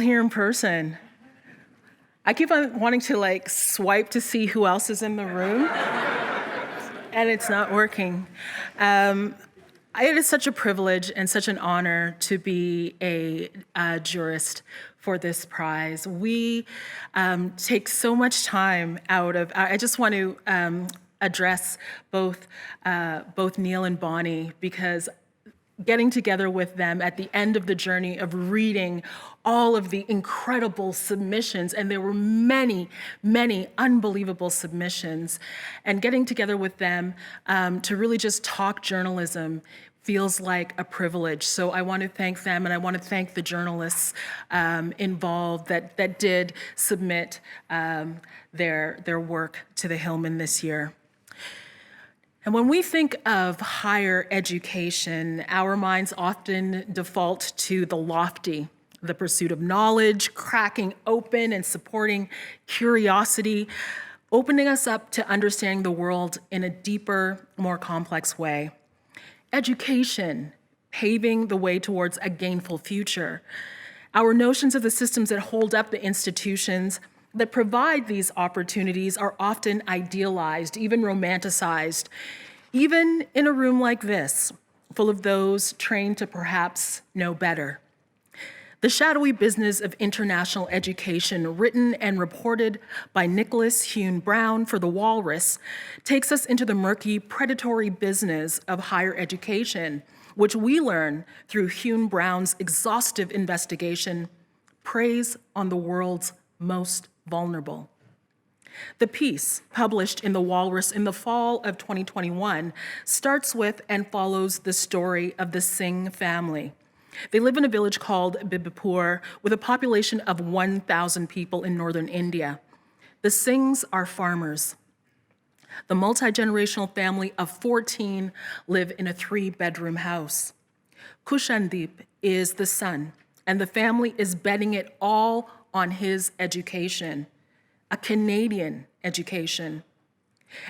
here in person. I keep on wanting to swipe to see who else is in the room, and it's not working. It is such a privilege and such an honor to be a jurist for this prize. We take so much time out of, I just want to address both Neil and Bonnie, because getting together with them at the end of the journey of reading all of the incredible submissions, and there were many, many unbelievable submissions, and getting together with them to really just talk journalism feels like a privilege. So I want to thank them, and I want to thank the journalists involved that did submit their work to the Hillman this year. And when we think of higher education, our minds often default to the lofty, the pursuit of knowledge, cracking open and supporting curiosity, opening us up to understanding the world in a deeper, more complex way. Education, paving the way towards a gainful future. Our notions of the systems that hold up the institutions that provide these opportunities are often idealized, even romanticized, even in a room like this, full of those trained to perhaps know better. The Shadowy Business of International Education, written and reported by Nicholas Hune-Brown for the Walrus, takes us into the murky, predatory business of higher education, which we learn through Hune-Brown's exhaustive investigation, preys on the world's most vulnerable. The piece, published in the Walrus in the fall of 2021, starts with and follows the story of the Singh family. They live in a village called Bibipur with a population of 1,000 people in northern India. The Singhs are farmers. The multi-generational family of 14 live in a 3-bedroom house. Kushandeep is the son, and the family is betting it all on his education, a Canadian education.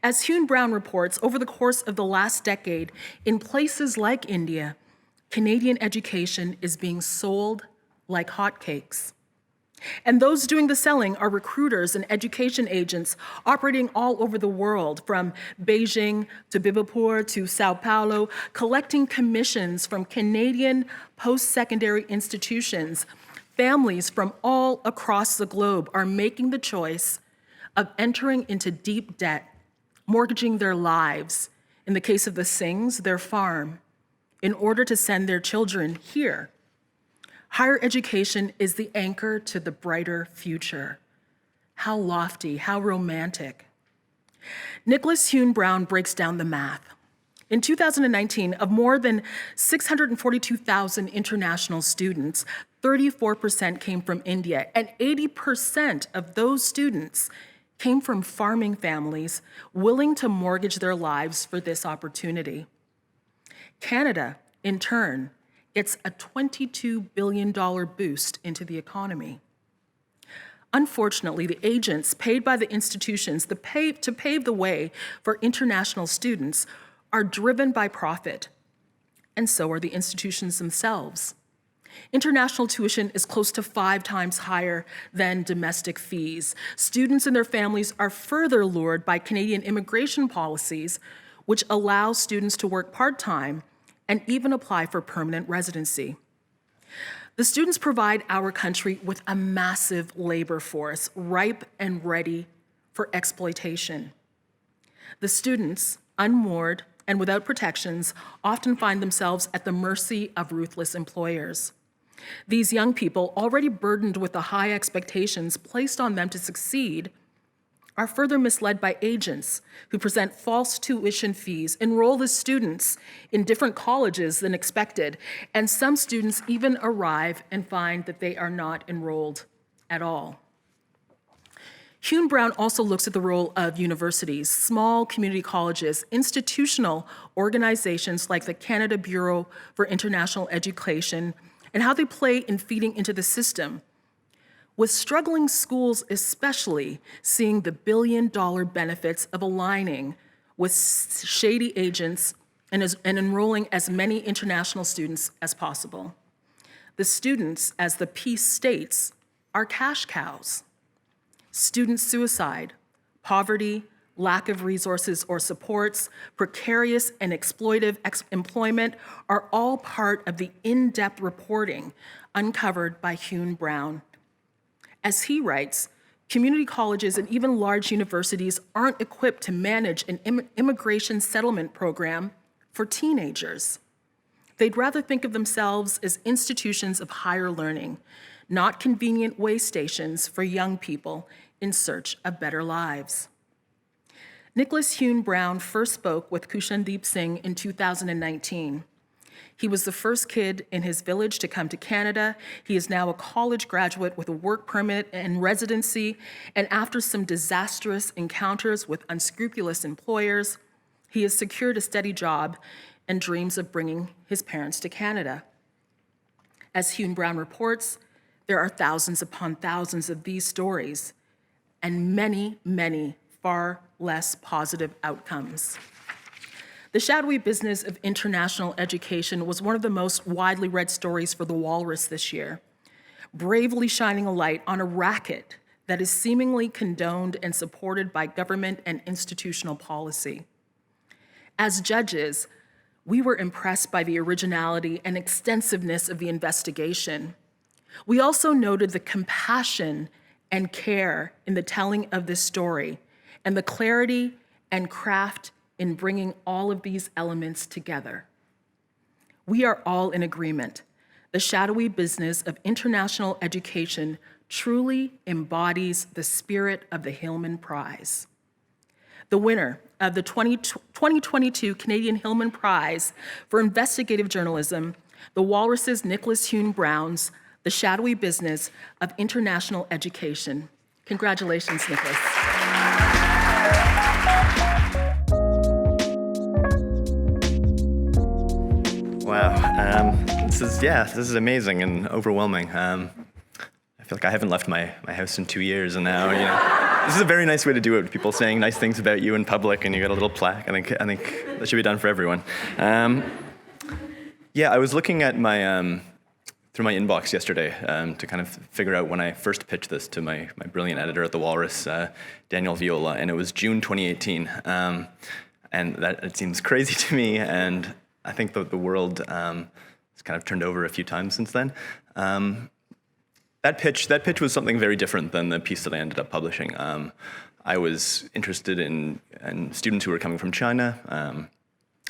As Hune-Brown reports, over the course of the last decade, in places like India, Canadian education is being sold like hotcakes. And those doing the selling are recruiters and education agents operating all over the world, from Beijing to Bibipur to Sao Paulo, collecting commissions from Canadian post-secondary institutions. Families from all across the globe are making the choice of entering into deep debt, mortgaging their lives, in the case of the Singhs, their farm, in order to send their children here. Higher education is the anchor to the brighter future. How lofty, how romantic. Nicholas Hune-Brown breaks down the math. In 2019, of more than 642,000 international students, 34% came from India, and 80% of those students came from farming families willing to mortgage their lives for this opportunity. Canada, in turn, gets a $22 billion boost into the economy. Unfortunately, the agents paid by the institutions to pave the way for international students are driven by profit, and so are the institutions themselves. International tuition is close to 5 times higher than domestic fees. Students and their families are further lured by Canadian immigration policies, which allow students to work part-time and even apply for permanent residency. The students provide our country with a massive labor force, ripe and ready for exploitation. The students, unmoored and without protections, often find themselves at the mercy of ruthless employers. These young people, already burdened with the high expectations placed on them to succeed, are further misled by agents who present false tuition fees, enroll the students in different colleges than expected, and some students even arrive and find that they are not enrolled at all. Hune-Brown also looks at the role of universities, small community colleges, institutional organizations like the Canada Bureau for International Education, and how they play in feeding into the system, with struggling schools especially seeing the billion-dollar benefits of aligning with shady agents and enrolling as many international students as possible. The students, as the piece states, are cash cows. Student suicide, poverty, lack of resources or supports, precarious and exploitive employment are all part of the in-depth reporting uncovered by Hune-Brown. As he writes, community colleges and even large universities aren't equipped to manage an immigration settlement program for teenagers. They'd rather think of themselves as institutions of higher learning, not convenient way stations for young people in search of better lives. Nicholas Hune-Brown first spoke with Kushandeep Singh in 2019. He was the first kid in his village to come to Canada. He is now a college graduate with a work permit and residency, and after some disastrous encounters with unscrupulous employers, he has secured a steady job and dreams of bringing his parents to Canada. As Hune-Brown reports, there are thousands upon thousands of these stories, and many, many far less positive outcomes. The shadowy business of international education was one of the most widely read stories for the Walrus this year, bravely shining a light on a racket that is seemingly condoned and supported by government and institutional policy. As judges, we were impressed by the originality and extensiveness of the investigation. We also noted the compassion and care in the telling of this story, and the clarity and craft in bringing all of these elements together. We are all in agreement. The shadowy business of international education truly embodies the spirit of the Hillman Prize. The winner of the 2022 Canadian Hillman Prize for Investigative Journalism, the Walrus's Nicholas Hune-Brown's The Shadowy Business of International Education. Congratulations, Nicholas. Wow, this is amazing and overwhelming. I feel like I haven't left my house in 2 years, and now, this is a very nice way to do it, with people saying nice things about you in public, and you got a little plaque. I think that should be done for everyone. I was looking at my through my inbox yesterday to kind of figure out when I first pitched this to my brilliant editor at the Walrus, Daniel Viola, and it was June 2018, and that it seems crazy to me, and I think the world has kind of turned over a few times since then. That pitch was something very different than the piece that I ended up publishing. I was interested in students who were coming from China.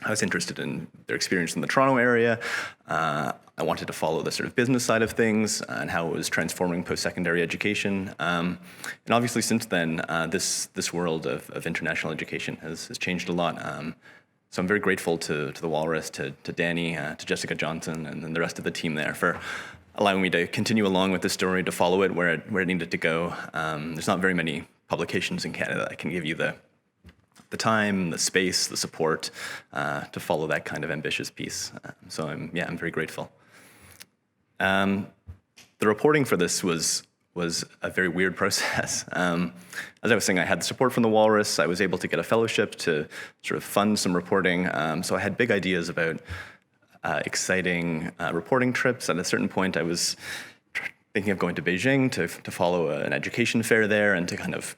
I was interested in their experience in the Toronto area. I wanted to follow the sort of business side of things and how it was transforming post-secondary education. And obviously since then, this world of international education has changed a lot. So I'm very grateful to the Walrus, to Danny, to Jessica Johnson, and then the rest of the team there for allowing me to continue along with the story, to follow it where it needed to go. There's not very many publications in Canada that can give you the time, the space, the support to follow that kind of ambitious piece. So I'm very grateful. The reporting for this was a very weird process. As I was saying, I had the support from the Walrus. I was able to get a fellowship to sort of fund some reporting. So I had big ideas about exciting reporting trips. At a certain point, I was thinking of going to Beijing to follow an education fair there and to kind of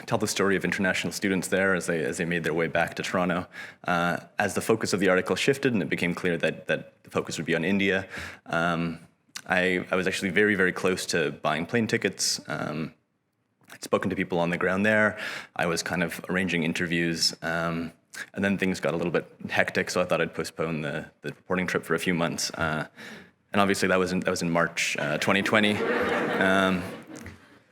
tell the story of international students there as they made their way back to Toronto. As the focus of the article shifted and it became clear that the focus would be on India, I was actually very, very close to buying plane tickets. I'd spoken to people on the ground there. I was kind of arranging interviews, and then things got a little bit hectic, so I thought I'd postpone the reporting trip for a few months. And obviously that was in March 2020.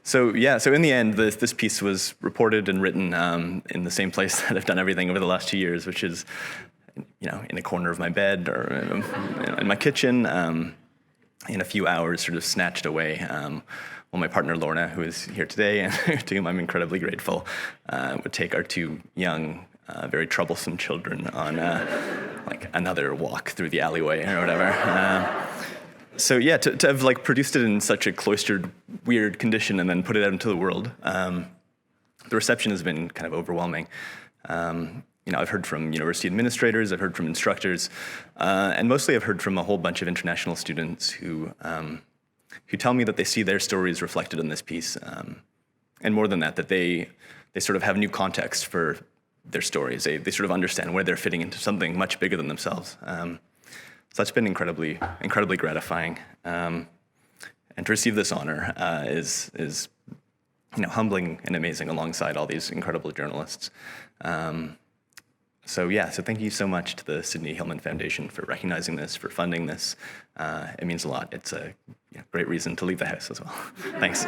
So in the end, this piece was reported and written in the same place that I've done everything over the last 2 years, which is, in a corner of my bed or in my kitchen. In a few hours, sort of snatched away. While my partner Lorna, who is here today and to whom I'm incredibly grateful, would take our two young, very troublesome children on another walk through the alleyway or whatever. To have produced it in such a cloistered, weird condition and then put it out into the world, the reception has been kind of overwhelming. I've heard from university administrators, I've heard from instructors, and mostly I've heard from a whole bunch of international students who who tell me that they see their stories reflected in this piece, and more than that, that they sort of have new context for their stories. They sort of understand where they're fitting into something much bigger than themselves. So that's been incredibly gratifying. And to receive this honor is humbling and amazing alongside all these incredible journalists. So thank you so much to the Sidney Hillman Foundation for recognizing this, for funding this. It means a lot. It's a great reason to leave the house as well. Thanks.